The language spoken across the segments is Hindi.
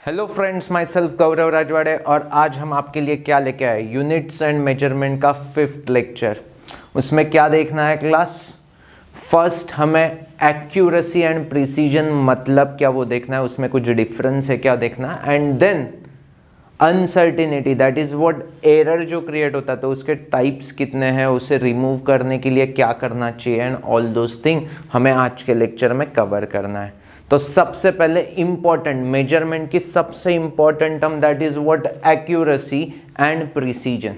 हेलो फ्रेंड्स, माई सेल्फ गौरव राजवाड़े और आज हम आपके लिए क्या लेके आए, यूनिट्स एंड मेजरमेंट का 5th लेक्चर। उसमें क्या देखना है क्लास? फर्स्ट हमें एक्यूरेसी एंड प्रिसीजन मतलब क्या वो देखना है, उसमें कुछ डिफरेंस है क्या देखना है, and then uncertainty, that is what error जो क्रिएट होता है तो उसके टाइप्स कितने हैं, उसे रिमूव करने के लिए क्या करना चाहिए, एंड ऑल दोज थिंग हमें आज के लेक्चर में कवर करना है। तो सबसे पहले इंपॉर्टेंट मेजरमेंट की सबसे important term that is what accuracy and precision.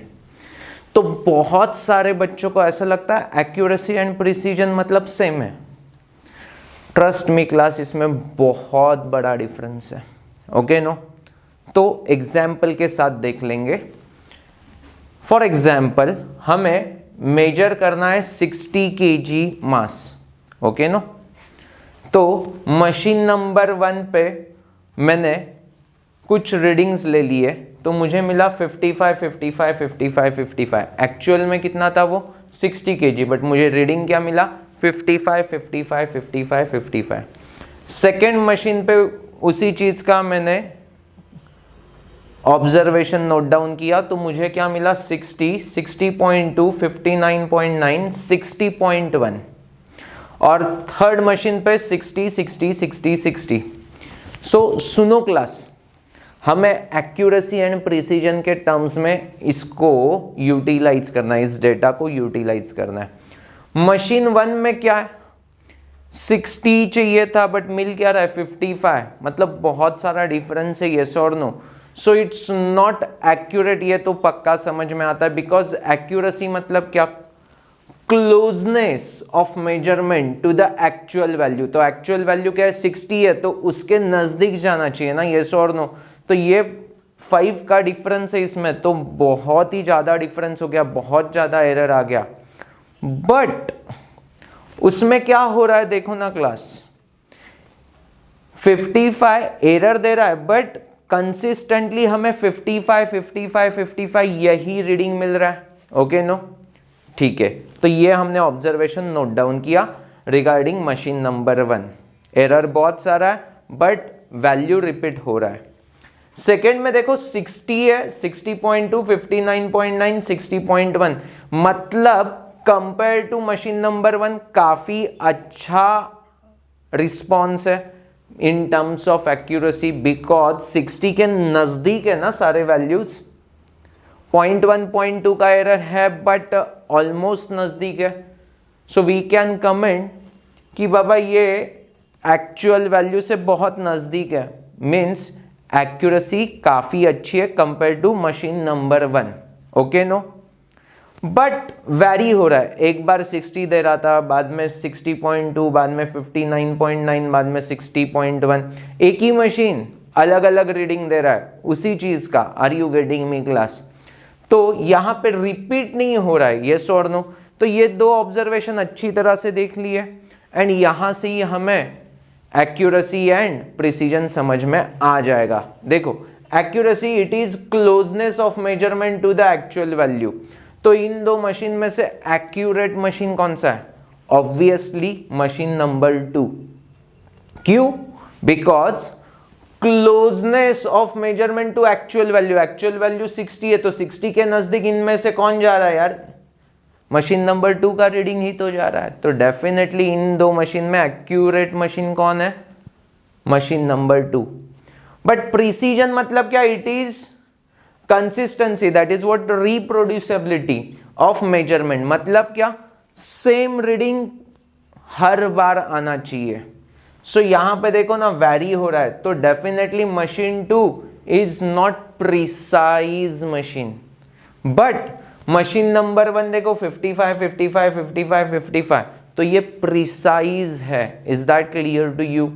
तो बहुत सारे बच्चों को ऐसा लगता है एक्यूरेसी एंड प्रिसीजन मतलब सेम है। ट्रस्ट मी क्लास, इसमें बहुत बड़ा डिफरेंस है। Okay no? तो एग्जाम्पल के साथ देख लेंगे। फॉर एग्जाम्पल हमें मेजर करना है 60 kg मास। Okay no? तो मशीन नंबर 1 पे मैंने कुछ रीडिंग्स ले लिए तो मुझे मिला 55 55 55 55। एक्चुअल में कितना था वो 60 kg, बट मुझे रीडिंग क्या मिला 55 55 55 55। सेकेंड मशीन पे उसी चीज का मैंने ऑब्जर्वेशन नोट डाउन किया तो मुझे क्या मिला 60 60.2 59.9 60.1। और थर्ड मशीन पे 60 60 60 60। सो सुनो क्लास, हमें एक्यूरेसी एंड प्रिसीजन के टर्म्स में इसको यूटिलाइज करना है, इस डेटा को यूटिलाइज करना है। मशीन 1 में क्या है 60 चाहिए था बट मिल क्या रहा है 55, मतलब बहुत सारा डिफरेंस है, यस और no. So it's not accurate, ये तो पक्का समझ में आता है। बिकॉज एक्यूरेसी मतलब क्या, closeness of measurement to the actual value. तो एक्चुअल वैल्यू क्या है 60 है तो उसके नजदीक जाना चाहिए ना, यस और नो। तो ये 5 का डिफरेंस है इसमें, तो बहुत ही ज्यादा डिफरेंस हो गया, बहुत ज्यादा एरर आ गया। बट उसमें क्या हो रहा है देखो ना क्लास, 55 एरर दे रहा है बट कंसिस्टेंटली हमें 55 55 55 यही रीडिंग मिल रहा है। Okay no? ठीक है, तो ये हमने ऑब्जर्वेशन नोट डाउन किया रिगार्डिंग मशीन नंबर 1। एरर बहुत सारा है बट वैल्यू रिपीट हो रहा है। सेकेंड में देखो 60 है, 60.2 59.9 60.1, मतलब कंपेयर टू मशीन नंबर 1 काफी अच्छा रिस्पॉन्स है in terms of accuracy, because 60 के नजदीक है ना सारे वैल्यूज। 0.1 0.2 का एरर है बट ऑलमोस्ट नजदीक है। सो वी कैन कमेंट कि बाबा ये एक्चुअल वैल्यू से बहुत नजदीक है, मीन्स एक्यूरेसी काफी अच्छी है compare to machine number 1। Okay no? But very हो रहा है, एक बार 60 दे रहा था, बाद में 60.2, बाद में 59.9, बाद में 60.1। एक ही मशीन अलग अलग रीडिंग दे रहा है उसी चीज का। Are you getting me class? तो यहां पे रिपीट नहीं हो रहा है, यस और नो। तो ये दो ऑब्जर्वेशन अच्छी तरह से देख लिए एंड यहां से ही हमें एक्यूरेसी एंड प्रिसीजन समझ में आ जाएगा। देखो accuracy it is closeness of measurement to the actual value. तो इन दो मशीन में से एक्यूरेट मशीन कौन सा है? Obviously machine number 2। क्यों? Because closeness of measurement to actual value, actual value 60 है तो 60 के नजदीक इनमें से कौन जा रहा है यार? मशीन नंबर 2 का रीडिंग ही तो जा रहा है। तो डेफिनेटली इन दो मशीन में एक्यूरेट मशीन कौन है? Machine number 2। बट प्रिसीजन मतलब क्या? It is consistency, that is what reproducibility of measurement. मतलब क्या? सेम रीडिंग हर बार आना चाहिए। सो यहां पे देखो ना वैरी हो रहा है, तो definitely machine 2 is not precise machine. But machine number 1 देखो 55 55 55 55, तो ये प्रिसाइज है। Is that clear to you?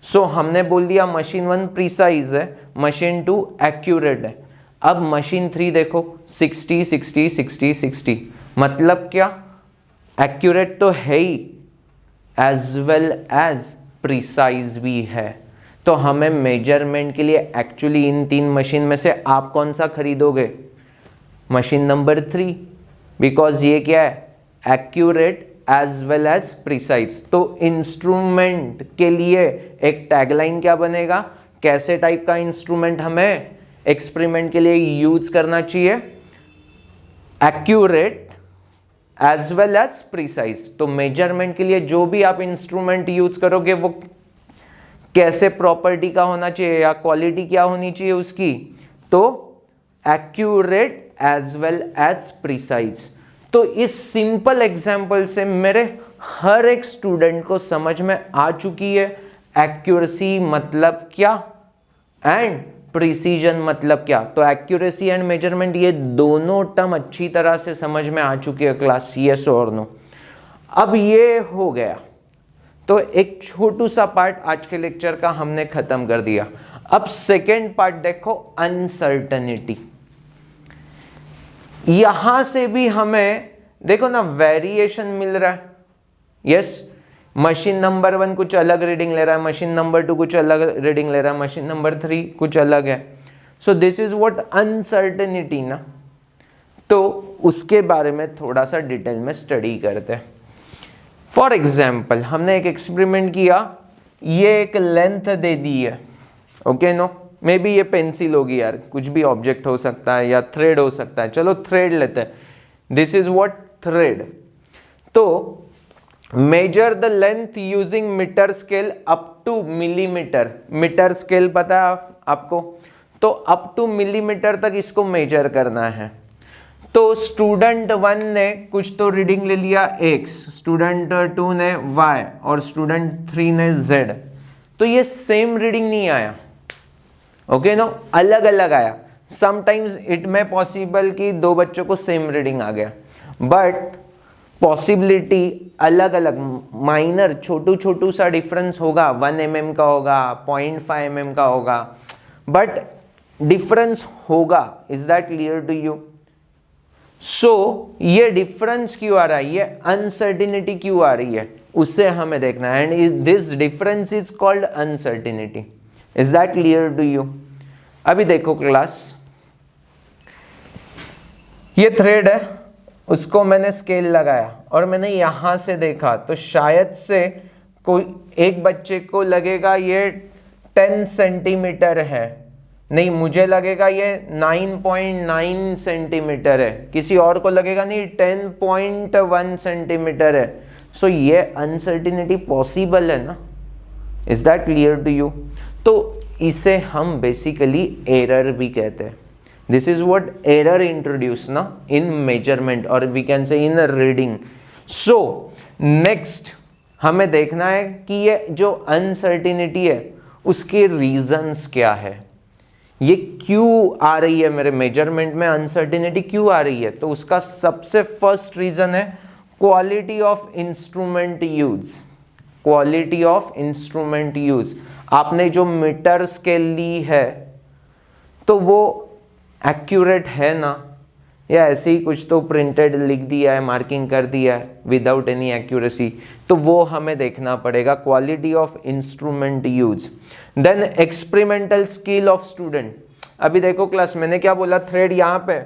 So हमने बोल दिया मशीन 1 प्रिसाइज है, मशीन 2 एक्यूरेट है। अब मशीन 3 देखो 60 60 60 60, मतलब क्या? एक्यूरेट तो है ही एज वेल एज प्रिसाइज भी है। तो हमें मेजरमेंट के लिए एक्चुअली इन 3 मशीन में से आप कौन सा खरीदोगे? मशीन नंबर 3, बिकॉज ये क्या है? Accurate as well as precise. तो इंस्ट्रूमेंट के लिए एक टैगलाइन क्या बनेगा कैसे टाइप का इंस्ट्रूमेंट हमें एक्सपेरिमेंट के लिए यूज करना चाहिए? Accurate as well as precise. तो मेजरमेंट के लिए जो भी आप इंस्ट्रूमेंट यूज करोगे वो कैसे प्रॉपर्टी का होना चाहिए या क्वालिटी क्या होनी चाहिए उसकी? तो accurate as well as precise. तो इस सिंपल एग्जाम्पल से मेरे हर एक स्टूडेंट को समझ में आ चुकी है एक्यूरेसी मतलब क्या एंड प्रिसीजन मतलब क्या। तो एक्यूरेसी एंड मेजरमेंट ये दोनों टर्म अच्छी तरह से समझ में आ चुकी है क्लास, यस और नो। अब ये हो गया, तो एक छोटू सा पार्ट आज के लेक्चर का हमने खत्म कर दिया। अब सेकेंड पार्ट देखो, अनसर्टेनिटी। यहां से भी हमें देखो ना वेरिएशन मिल रहा है, यस। मशीन नंबर 1 कुछ अलग रीडिंग ले रहा है, मशीन नंबर 2 कुछ अलग रीडिंग ले रहा है, मशीन नंबर 3 कुछ अलग है। सो दिस इज व्हाट अनसर्टेनिटी ना। तो उसके बारे में थोड़ा सा डिटेल में स्टडी करते हैं। फॉर एग्जाम्पल हमने एक एक्सपेरिमेंट किया, ये एक लेंथ दे दी है, ओके नो, मे बी ये पेंसिल होगी यार, कुछ भी ऑब्जेक्ट हो सकता है या थ्रेड हो सकता है, चलो थ्रेड लेते हैं। This is what thread. तो measure the length using metre scale up to millimetre. Metre scale पता है आपको, तो अप टू मिलीमीटर तक इसको मेजर करना है। तो स्टूडेंट 1 ने कुछ तो रीडिंग ले लिया x, स्टूडेंट 2 ने y और स्टूडेंट 3 ने z। तो ये सेम रीडिंग नहीं आया, ओके नो, अलग अलग आया। समटाइम्स इट में पॉसिबल कि 2 बच्चों को सेम रीडिंग आ गया, बट पॉसिबिलिटी अलग अलग, माइनर छोटू छोटू सा डिफरेंस होगा, 1 mm का होगा, 0.5 mm का होगा, बट डिफरेंस होगा। Is that clear to you? So ये डिफरेंस क्यों आ रहा है, ये अनसर्टिनिटी क्यों आ रही है, उसे हमें देखना है। And this difference is called uncertainty. Is that clear to you? अभी देखो क्लास, ये थ्रेड है, उसको मैंने स्केल लगाया और मैंने यहां से देखा, तो शायद से कोई एक बच्चे को लगेगा ये 10 सेंटीमीटर है, नहीं मुझे लगेगा ये 9.9 सेंटीमीटर है, किसी और को लगेगा नहीं 10.1 सेंटीमीटर है। सो ये अनसर्टिनिटी पॉसिबल है ना। Is that clear to you? तो इसे हम बेसिकली एरर भी कहते हैं। This is what error introduce ना इन मेजरमेंट और we can say in reading. So next हमें देखना है कि ये जो अनसर्टिनिटी है उसके रीजंस क्या है, ये क्यों आ रही है, मेरे मेजरमेंट में अनसर्टिनिटी क्यों आ रही है। तो उसका सबसे फर्स्ट रीजन है quality of instrument use. Quality of instrument use, आपने जो मीटर स्केल ली है तो वो एक्यूरेट है ना, या ऐसे ही कुछ तो प्रिंटेड लिख दिया है, मार्किंग कर दिया है विदाउट एनी एक्यूरेसी। तो वो हमें देखना पड़ेगा, quality of instrument use. Then experimental skill of student. अभी देखो क्लास, मैंने क्या बोला, थ्रेड यहाँ पे,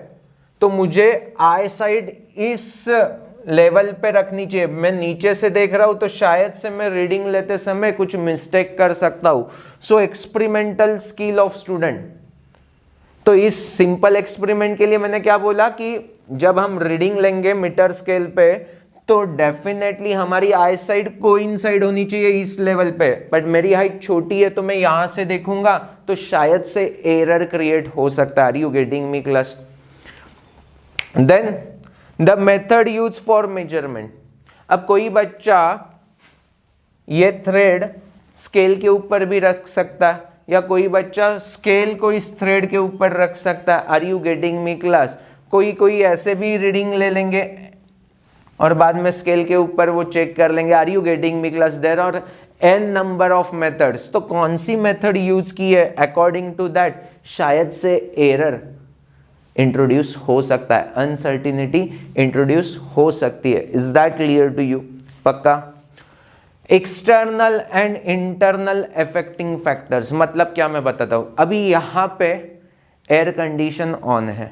तो मुझे आई साइड इस लेवल पे रखनी चाहिए। मैं नीचे से देख रहा हूं तो शायद से मैं रीडिंग लेते समय कुछ मिस्टेक कर सकता हूं। सो एक्सपेरिमेंटल स्किल ऑफ स्टूडेंट। तो इस सिंपल एक्सपेरिमेंट के लिए मैंने क्या बोला कि जब हम रीडिंग लेंगे मीटर स्केल पे तो डेफिनेटली हमारी आई साइड कोइंसाइड होनी चाहिए इस लेवल पे, बट मेरी हाइट छोटी है तो मैं यहां से देखूंगा तो शायद से एरर क्रिएट हो सकता है। Are you getting me class? Then the method use for measurement. अब कोई बच्चा ये थ्रेड स्केल के ऊपर भी रख सकता है या कोई बच्चा स्केल को इस थ्रेड के ऊपर रख सकता है। Are you getting me class? कोई ऐसे भी रीडिंग ले लेंगे और बाद में स्केल के ऊपर वो चेक कर लेंगे। Are you getting me class? There are n number of methods. तो कौन सी मेथड यूज की है, अकॉर्डिंग टू दैट शायद से एरर इंट्रोड्यूस हो सकता है, अनसर्टिनिटी इंट्रोड्यूस हो सकती है। Is that clear to you? पक्का? External and internal affecting factors मतलब क्या मैं बताता हूं। अभी यहां पे एयर कंडीशन ऑन है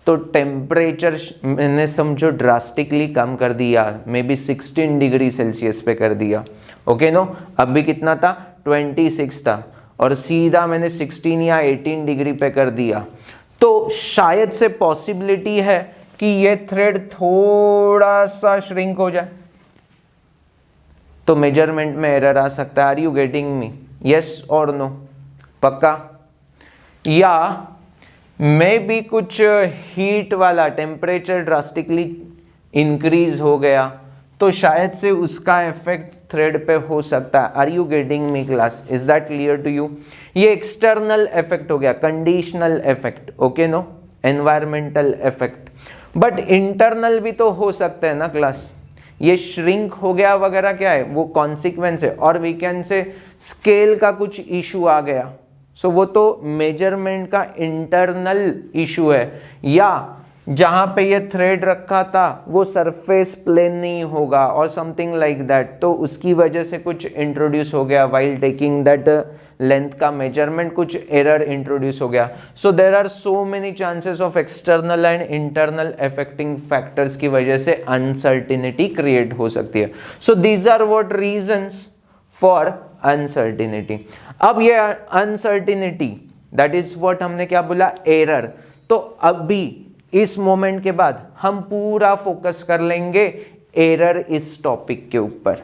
तो टेम्परेचर मैंने समझो ड्रास्टिकली कम कर दिया, मे बी 16 डिग्री सेल्सियस पे कर दिया, ओके नो। अभी कितना था? 26 था। और सीधा मैंने 16 या 18 डिग्री पे कर दिया, तो शायद से पॉसिबिलिटी है कि ये थ्रेड थोड़ा सा श्रिंक हो जाए, तो मेजरमेंट में एरर आ सकता है। Are you getting me? Yes और नो? पक्का? या मे भी कुछ हीट वाला टेम्परेचर ड्रास्टिकली इंक्रीज हो गया, तो शायद से उसका इफेक्ट थ्रेड पे हो सकता है। Are you getting me class? Is that clear to you? ये एक्सटर्नल इफेक्ट हो गया, conditional effect, okay no, environmental effect. But internal भी तो हो सकते हैं ना क्लास। ये श्रिंक हो गया वगैरह क्या है, वो कॉन्सिक्वेंस है, और वी कैन से स्केल का कुछ इशू आ गया, सो वो तो मेजरमेंट का इंटरनल इशू है। या जहां पे ये थ्रेड रखा था वो सरफेस प्लेन नहीं होगा और समथिंग लाइक दैट, तो उसकी वजह से कुछ इंट्रोड्यूस हो गया वाइल टेकिंग दैट लेंथ का मेजरमेंट, कुछ एरर इंट्रोड्यूस हो गया। So there are so many chances of external and internal affecting factors की वजह से अनसर्टिनिटी क्रिएट हो सकती है। So these are what reasons for uncertainty. अब ये अनसर्टिनिटी दैट इज व्हाट हमने क्या बोला, एरर। तो अभी इस मोमेंट के बाद हम पूरा फोकस कर लेंगे एरर इस टॉपिक के ऊपर।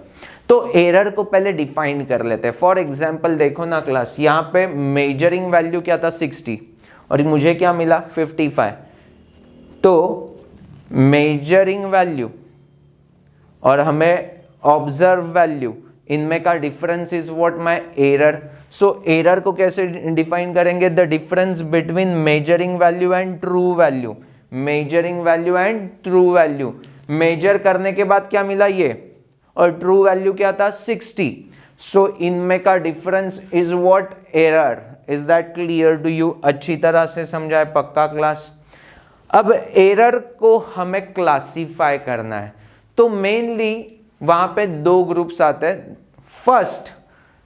तो एरर को पहले डिफाइन कर लेते हैं। फॉर एग्जांपल देखो ना क्लास, यहाँ पे मेजरिंग वैल्यू क्या था 60 और मुझे क्या मिला 55। तो मेजरिंग वैल्यू और हमें ऑब्जर्व वैल्यू, इनमें का difference is what my error. So error को कैसे डिफाइन करेंगे, the difference between measuring value and true value. Measuring value and true value, measure करने के बाद क्या मिला ये, और ट्रू वैल्यू क्या था 60। सो इनमें का difference is what, error. Is that clear to you? अच्छी तरह से समझाए? पक्का क्लास? अब एरर को हमें क्लासिफाई करना है, तो मेनली वहां पे दो ग्रुप्स आते हैं। First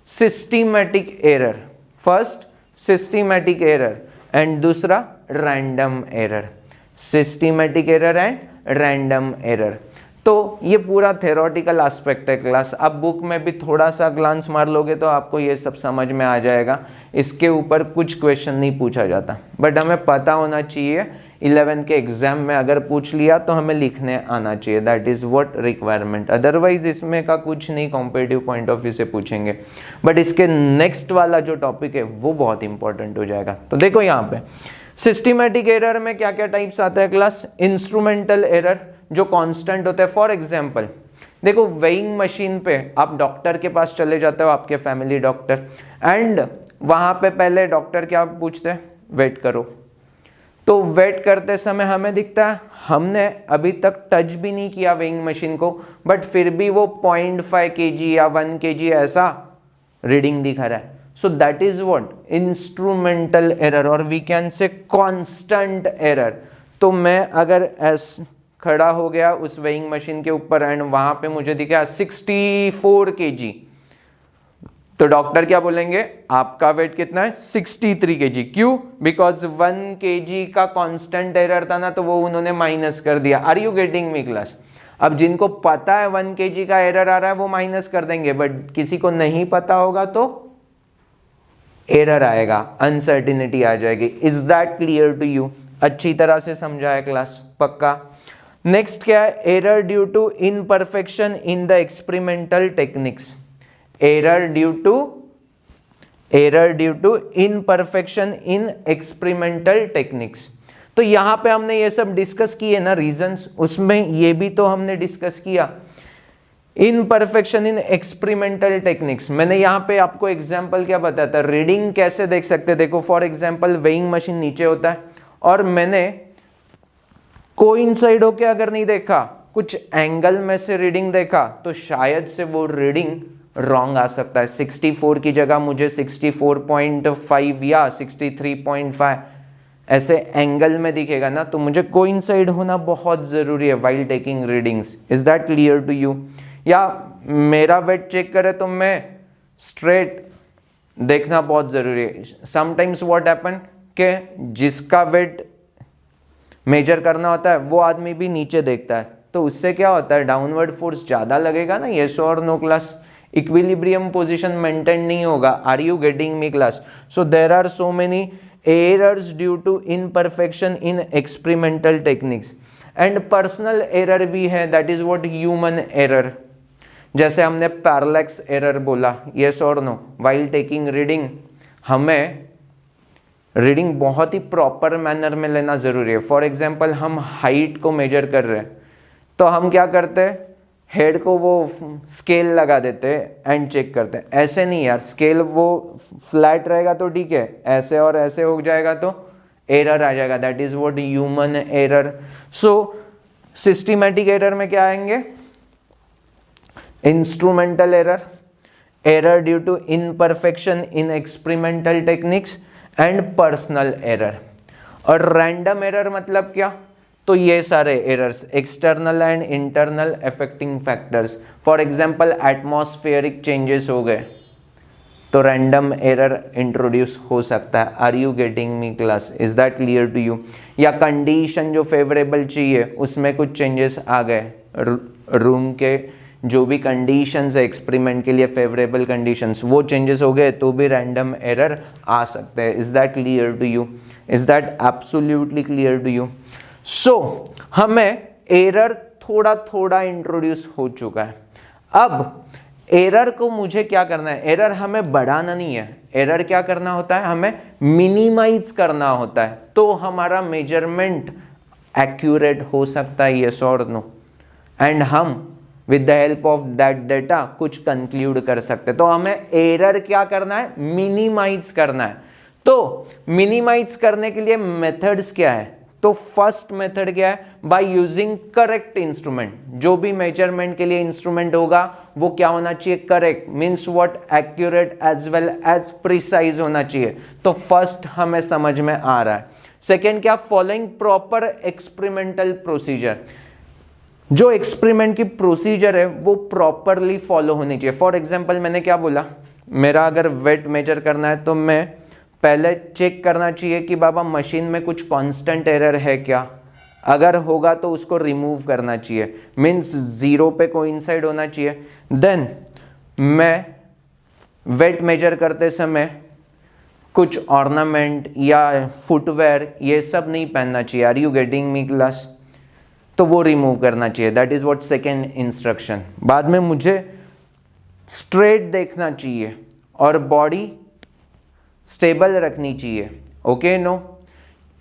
systematic error, first systematic error, and दूसरा random error. Systematic error and random error. तो ये पूरा थ्योरेटिकल एस्पेक्ट है क्लास। अब बुक में भी थोड़ा सा ग्लांस मार लोगे तो आपको ये सब समझ में आ जाएगा। इसके ऊपर कुछ क्वेश्चन नहीं पूछा जाता, बट हमें पता होना चाहिए 11 के एग्जाम में अगर पूछ लिया तो हमें लिखने आना चाहिए, that is what requirement. Otherwise इसमें का कुछ नहीं कॉम्पिटिटिव पॉइंट ऑफ व्यू से पूछेंगे, बट इसके नेक्स्ट वाला जो टॉपिक है वो बहुत इंपॉर्टेंट हो जाएगा। तो देखो यहाँ पे सिस्टमैटिक एरर में क्या क्या टाइप्स आता है क्लास। इंस्ट्रूमेंटल एरर जो कांस्टेंट होता है। फॉर एग्जांपल देखो, वेइंग मशीन पे आप डॉक्टर के पास चले जाते हो, आपके फैमिली डॉक्टर, एंड वहां पे पहले डॉक्टर क्या पूछते हैं, वेट करो। तो वेट करते समय हमें दिखता है हमने अभी तक टच भी नहीं किया वेइंग मशीन को, बट फिर भी वो 0.5 kg या 1 kg ऐसा रीडिंग दिखा रहा है। So that is what, instrumental error, और we can say constant error. तो मैं अगर ऐसा खड़ा हो गया उस वेइंग मशीन के ऊपर एंड वहां पे मुझे दिखा 64 kg, तो डॉक्टर क्या बोलेंगे, आपका वेट कितना है 63 kg। क्यों? बिकॉज 1 kg का कांस्टेंट एरर था ना, तो वो उन्होंने माइनस कर दिया। Are you getting me class? अब जिनको पता है 1 kg का एरर आ रहा है वो माइनस कर देंगे, बट किसी को नहीं पता होगा तो एरर आएगा, अनसर्टिनिटी आ जाएगी। Is that clear to you? अच्छी तरह से समझाया क्लास? पक्का? नेक्स्ट क्या है, error due to imperfection in the experimental techniques. Error due to imperfection in experimental techniques. तो यहां पे हमने ये सब डिस्कस किए ना रीजंस, उसमें ये भी तो हमने डिस्कस किया। इनपरफेक्शन इन एक्सपेरिमेंटल टेक्निक्स, मैंने यहाँ पे आपको एग्जांपल क्या बताया था, रीडिंग कैसे देख सकते हैं। देखो फॉर एग्जांपल वेइंग मशीन नीचे होता है और मैंने कोइंसाइड होके अगर नहीं देखा, कुछ एंगल में से रीडिंग देखा, तो शायद से वो रीडिंग रॉन्ग आ सकता है। 64 की जगह मुझे 64.5 या 63.5 ऐसे एंगल में दिखेगा ना, तो मुझे कोइंसाइड होना बहुत जरूरी है while taking readings. Is that clear to you? या मेरा वेट चेक करे तो मैं स्ट्रेट देखना बहुत जरूरी है। समटाइम्स व्हाट हैपन के जिसका वेट मेजर करना होता है वो आदमी भी नीचे देखता है, तो उससे क्या होता है, डाउनवर्ड फोर्स ज्यादा लगेगा ना। येस और no class? Equilibrium position maintain नहीं होगा। Are you getting me class? So there are so many errors due to imperfection in experimental techniques and personal error भी है, that is what human error. जैसे हमने पैरेलैक्स एरर बोला, यस और नो, व्हाइल टेकिंग रीडिंग हमें रीडिंग बहुत ही प्रॉपर मैनर में लेना जरूरी है। फॉर एग्जाम्पल हम हाइट को मेजर कर रहे हैं तो हम क्या करते हैं, हेड को वो स्केल लगा देते हैं एंड चेक करते हैं। ऐसे नहीं यार, स्केल वो फ्लैट रहेगा तो ठीक है, ऐसे और ऐसे हो जाएगा तो एरर आ जाएगा, that is what human error. So systematic error में क्या आएंगे, instrumental error, error due to imperfection in experimental techniques and personal error. और रैंडम एरर मतलब क्या, तो ये सारे errors, external and internal affecting factors. For example atmospheric changes हो गए तो रैंडम एरर इंट्रोड्यूस हो सकता है। Are you getting me class? Is that clear to you? या कंडीशन जो फेवरेबल चाहिए उसमें कुछ चेंजेस आ गए, रूम के जो भी कंडीशंस है एक्सपेरिमेंट के लिए फेवरेबल कंडीशंस, वो चेंजेस हो गए तो भी रैंडम एरर आ सकते हैं। Is that clear to you? Is that absolutely clear to you? So हमें एरर थोड़ा थोड़ा इंट्रोड्यूस हो चुका है। अब एरर को मुझे क्या करना है, एरर हमें बढ़ाना नहीं है, एरर क्या करना होता है, हमें मिनिमाइज करना होता है, तो हमारा मेजरमेंट एक्यूरेट हो सकता है, यस और नो। एंड हम with the help of that data कुछ कंक्लूड कर सकते हैं। तो हमें एरर क्या करना है, मिनिमाइज करना है। तो मिनिमाइज करने के लिए मेथड्स क्या है, तो फर्स्ट मेथड क्या है, बाय यूजिंग करेक्ट इंस्ट्रूमेंट। जो भी मेजरमेंट के लिए इंस्ट्रूमेंट होगा वो क्या होना चाहिए, correct, means what, accurate as well as precise होना चाहिए। तो फर्स्ट हमें समझ में आ रहा है। सेकेंड क्या, फॉलोइंग प्रॉपर एक्सपेरिमेंटल प्रोसीजर। जो एक्सपेरिमेंट की प्रोसीजर है वो प्रॉपरली फॉलो होनी चाहिए। फॉर एग्जाम्पल मैंने क्या बोला, मेरा अगर वेट मेजर करना है तो मैं पहले चेक करना चाहिए कि बाबा मशीन में कुछ कांस्टेंट एरर है क्या, अगर होगा तो उसको रिमूव करना चाहिए, मीन्स जीरो पे कोइंसाइड होना चाहिए। देन मैं वेट मेजर करते समय कुछ ऑर्नामेंट या फुटवेयर ये सब नहीं पहनना चाहिए। Are you getting me class? तो वो रिमूव करना चाहिए, that is what second instruction. बाद में मुझे स्ट्रेट देखना चाहिए और बॉडी स्टेबल रखनी चाहिए, ओके नो,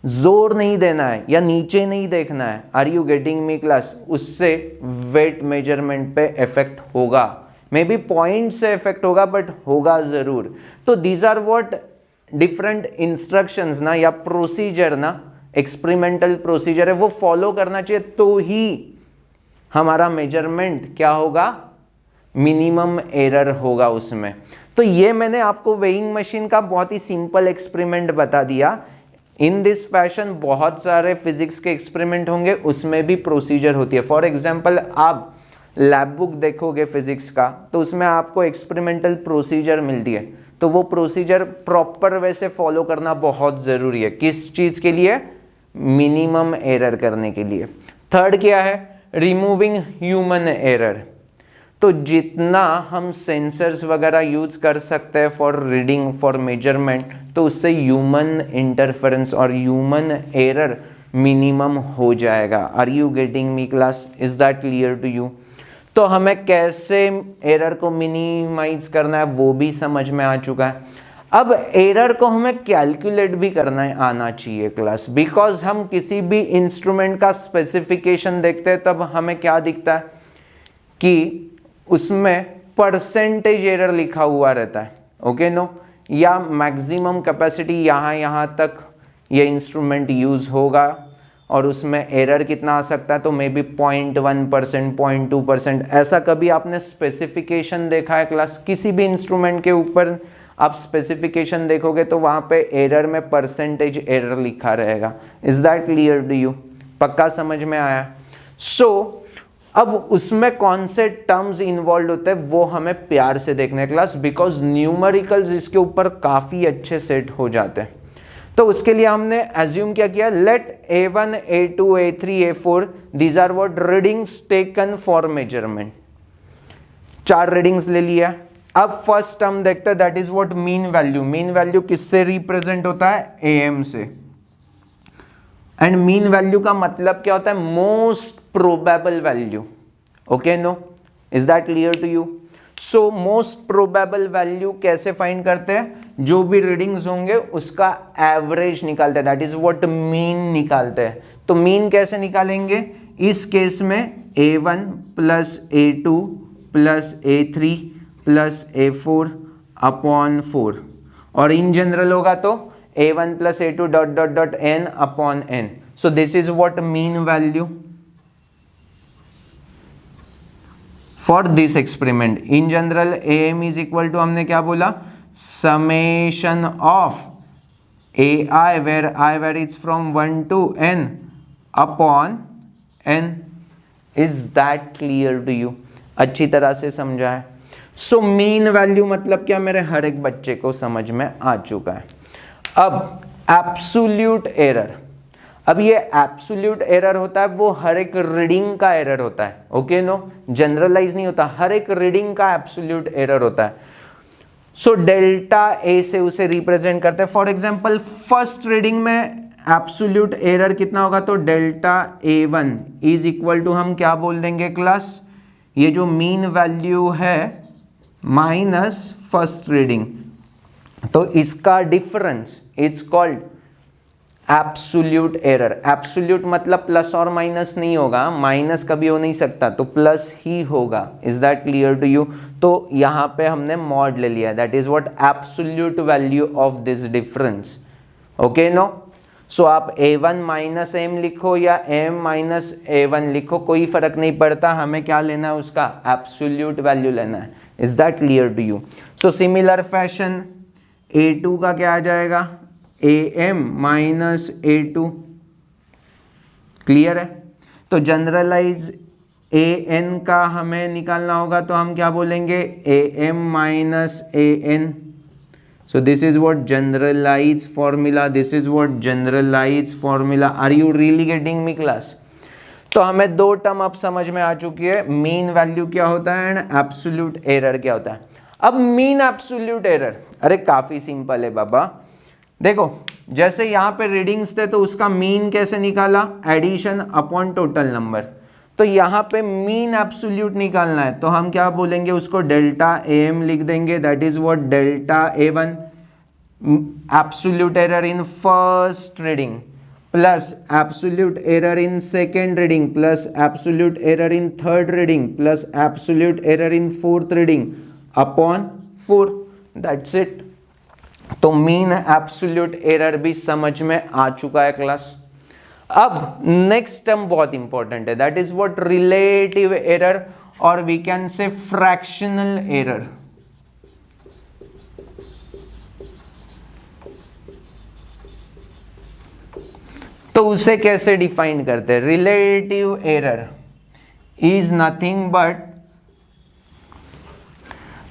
जोर नहीं देना है या नीचे नहीं देखना है। Are you getting me class? उससे वेट मेजरमेंट पे इफेक्ट होगा, मे बी पॉइंट से इफेक्ट होगा बट होगा जरूर। तो these are what different instructions ना, या प्रोसीजर ना, एक्सपेरिमेंटल प्रोसीजर है, वो फॉलो करना चाहिए तो ही हमारा मेजरमेंट क्या होगा, मिनिमम एरर होगा उसमें। तो ये मैंने आपको वेइंग मशीन का बहुत ही सिंपल एक्सपेरिमेंट बता दिया। इन दिस फैशन बहुत सारे फिजिक्स के एक्सपेरिमेंट होंगे, उसमें भी प्रोसीजर होती है। फॉर एग्जांपल आप लैब बुक देखोगे फिजिक्स का तो उसमें आपको एक्सपेरिमेंटल प्रोसीजर मिलती है, तो वो प्रोसीजर प्रॉपर वे से फॉलो करना बहुत ज़रूरी है। किस चीज़ के लिए, मिनिमम एरर करने के लिए। थर्ड क्या है, रिमूविंग ह्यूमन एरर। तो जितना हम सेंसर्स वगैरह यूज कर सकते हैं फॉर रीडिंग, फॉर मेजरमेंट, तो उससे ह्यूमन इंटरफेरेंस और ह्यूमन एरर मिनिमम हो जाएगा। Are you getting me class? Is that clear to you? तो हमें कैसे एरर को मिनिमाइज करना है वो भी समझ में आ चुका है। अब एरर को हमें कैलकुलेट भी करना आना चाहिए क्लास, बिकॉज हम किसी भी इंस्ट्रूमेंट का स्पेसिफिकेशन देखते हैं तब हमें क्या दिखता है कि उसमें परसेंटेज एरर लिखा हुआ रहता है, ओके नो, या मैक्सिमम कैपेसिटी यहाँ तक ये इंस्ट्रूमेंट यूज होगा और उसमें एरर कितना आ सकता है, तो मे बी 0.1%, 0.2%, ऐसा कभी आपने स्पेसिफिकेशन देखा है क्लास? किसी भी इंस्ट्रूमेंट के ऊपर आप स्पेसिफिकेशन देखोगे तो वहाँ पे एरर में परसेंटेज एरर लिखा रहेगा। Is that clear to you? पक्का समझ में आया? सो अब उसमें कौन से टर्म्स इन्वॉल्व होते हैं वो हमें प्यार से देखने क्लास, बिकॉज न्यूमेरिकल्स इसके ऊपर काफ़ी अच्छे सेट हो जाते हैं। तो उसके लिए हमने एज्यूम क्या किया, let A1, A2, A3, A4 these are what readings taken for measurement. 4 readings ले लिया। अब फर्स्ट टर्म देखते हैं, that is what mean value. Mean value किससे रिप्रेजेंट होता है? AM से। एंड मीन वैल्यू का मतलब क्या होता है? Most probable value. Okay, no, is that clear to you? So most probable value कैसे फाइंड करते हैं? जो भी रीडिंग्स होंगे उसका एवरेज निकालते हैं, दैट इज व्हाट मीन निकालते हैं। तो मीन कैसे निकालेंगे? इस केस में A1 plus A2 plus A3 plus A4 upon 4, और इन जनरल होगा तो A1 plus A2 dot dot dot n upon n। So this is what mean value for this experiment. In general AM is equal to, हमने क्या बोला? Summation of AI where I varies from 1 to n upon n। Is that clear to you? अच्छी तरह से समझा है। सो मीन वैल्यू मतलब क्या? मेरे हर एक बच्चे को समझ में आ चुका है। अब एब्सोल्यूट एरर, अब ये एब्सोल्यूट एरर होता है वो हर एक रीडिंग का एरर होता है। ओके, नो, जनरलाइज नहीं होता, हर एक रीडिंग का एब्सोल्यूट एरर होता है। सो डेल्टा ए से उसे रिप्रेजेंट करते हैं। फॉर एग्जांपल फर्स्ट रीडिंग में एब्सोल्यूट एरर कितना होगा? तो delta A1 is equal to, हम क्या बोल देंगे क्लास? ये जो मीन वैल्यू है माइनस फर्स्ट रीडिंग, तो इसका difference is called absolute error. Absolute मतलब प्लस और माइनस नहीं होगा, माइनस कभी हो नहीं सकता, तो प्लस ही होगा। Is that clear to you? तो यहां पे हमने मॉड ले लिया, that is what absolute value of this difference. Okay, no? So आप A1 माइनस M लिखो या M माइनस A1 लिखो, कोई फर्क नहीं पड़ता, हमें क्या लेना है? उसका एब्सोल्यूट वैल्यू लेना है। Is that clear to you? So similar fashion A2 का क्या आ जाएगा? AM minus A2। क्लियर है? तो जनरलाइज AN का हमें निकालना होगा, तो हम क्या बोलेंगे? AM minus AN। So this is what generalized formula, this is what generalized formula। Are you really getting me class? तो हमें दो टर्म अब समझ में आ चुकी है, मीन वैल्यू क्या होता है एंड एब्सोल्यूट एरर क्या होता है। अब मीन एब्सोल्यूट एरर, अरे काफी सिंपल है बाबा। देखो जैसे यहाँ पे रीडिंग्स थे तो उसका मीन कैसे निकाला? Addition upon total number. तो यहाँ पे मीन एब्सोल्यूट निकालना है तो हम क्या बोलेंगे? उसको डेल्टा AM लिख देंगे, that is what delta A1 absolute error in first reading plus absolute error in second reading plus absolute error in third reading plus absolute error in fourth reading upon 4। That's it. तो मीन एब्सोल्यूट एरर भी समझ में आ चुका है क्लास। अब नेक्स्ट टर्म बहुत इंपॉर्टेंट है, that is what relative error और we can say fractional error. तो उसे कैसे डिफाइन करते हैं? Relative error is nothing but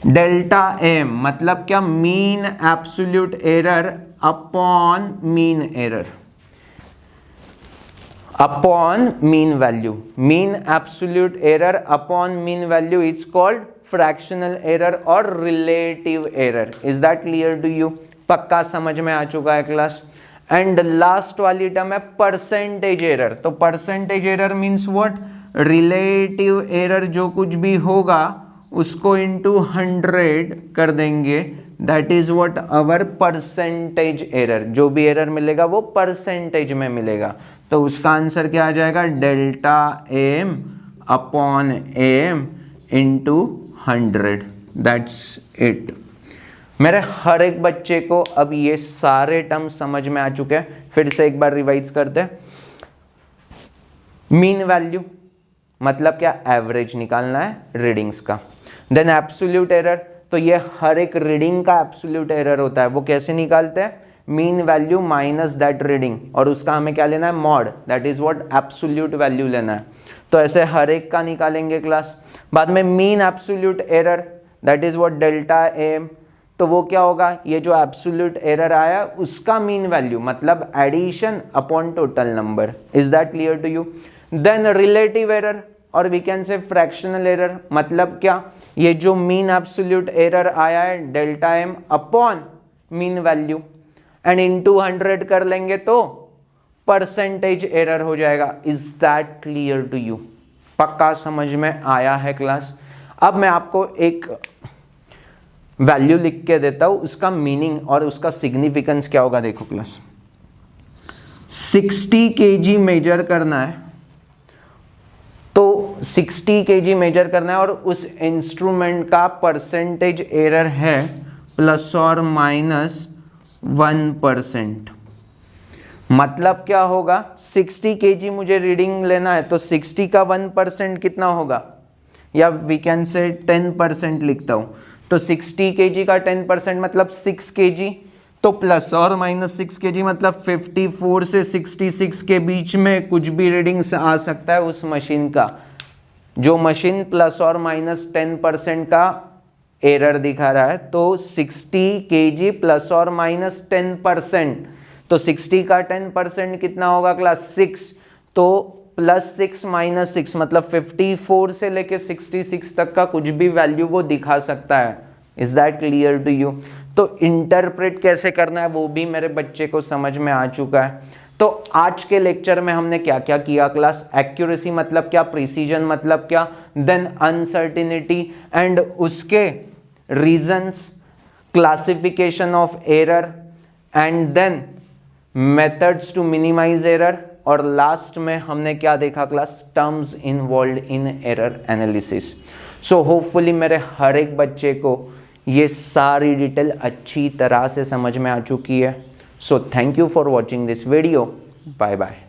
delta M, मतलब क्या? Mean absolute error upon mean error upon mean value. Mean absolute error upon mean value is called fractional error और relative error. Is that clear to you? पक्का समझ में आ चुका है क्लास। एंड लास्ट वाली टर्म है परसेंटेज एरर। तो percentage error means what? Relative error जो कुछ भी होगा उसको इंटू 100 कर देंगे, that is what our percentage error. जो भी एरर मिलेगा वो परसेंटेज में मिलेगा, तो उसका आंसर क्या आ जाएगा? Delta AM upon AM into 100। That's it. मेरे हर एक बच्चे को अब ये सारे टर्म समझ में आ चुके हैं। फिर से एक बार रिवाइज करते हैं। मीन वैल्यू मतलब क्या? एवरेज निकालना है रीडिंग्स का। देन एब्सोल्यूट एरर, तो ये हर एक रीडिंग का एब्सोल्यूट एरर होता है। वो कैसे निकालते हैं? Mean value minus that reading, और उसका हमें क्या लेना है? Mod, that is what absolute value लेना है। तो ऐसे हर एक का निकालेंगे क्लास। बाद में mean absolute error that is what delta AM, तो वो क्या होगा? ये जो एब्सोल्यूट एरर आया उसका मीन वैल्यू मतलब addition upon total number. Is that clear to you? Then relative error और we can say fractional error, मतलब क्या? ये जो मीन एब्सोल्यूट एरर आया है delta M upon mean value, and into 100 कर लेंगे तो परसेंटेज एरर हो जाएगा। Is that clear to you? पक्का समझ में आया है क्लास? अब मैं आपको एक वैल्यू लिख के देता हूं, उसका मीनिंग और उसका सिग्निफिकेंस क्या होगा। देखो क्लास, 60 kg मेजर करना है, तो 60 kg मेजर करना है और उस इंस्ट्रूमेंट का परसेंटेज एरर है ±1%। मतलब क्या होगा, 60 kg मुझे रीडिंग लेना है तो 60 का 1% कितना होगा, या वी कैन से 10% लिखता हूं, तो 60 kg का 10% मतलब 6 kg, तो ±6 kg मतलब 54 से 66 के बीच में कुछ भी रीडिंग्स आ सकता है उस मशीन का। जो मशीन ±10% का एरर दिखा रहा है, तो 60 kg ±10%, तो 60 का 10% कितना होगा क्लास, 6, तो +6 -6 मतलब 54 से लेके 66 तक का कुछ भी वैल्यू वो दिखा सकता है। Is that clear to you? तो इंटरप्रेट कैसे करना है वो भी मेरे बच्चे को समझ में आ चुका है। तो आज के लेक्चर में हमने क्या क्या किया क्लास, एक्यूरेसी मतलब क्या, प्रिसीजन मतलब क्या, देन अनसर्टिनिटी एंड उसके reasons, classification of error, and then methods to minimise error, और लास्ट में हमने क्या देखा class, terms involved in error analysis. So hopefully मेरे हर एक बच्चे को ये सारी डिटेल अच्छी तरह से समझ में आ चुकी है। So thank you for watching this video. Bye bye.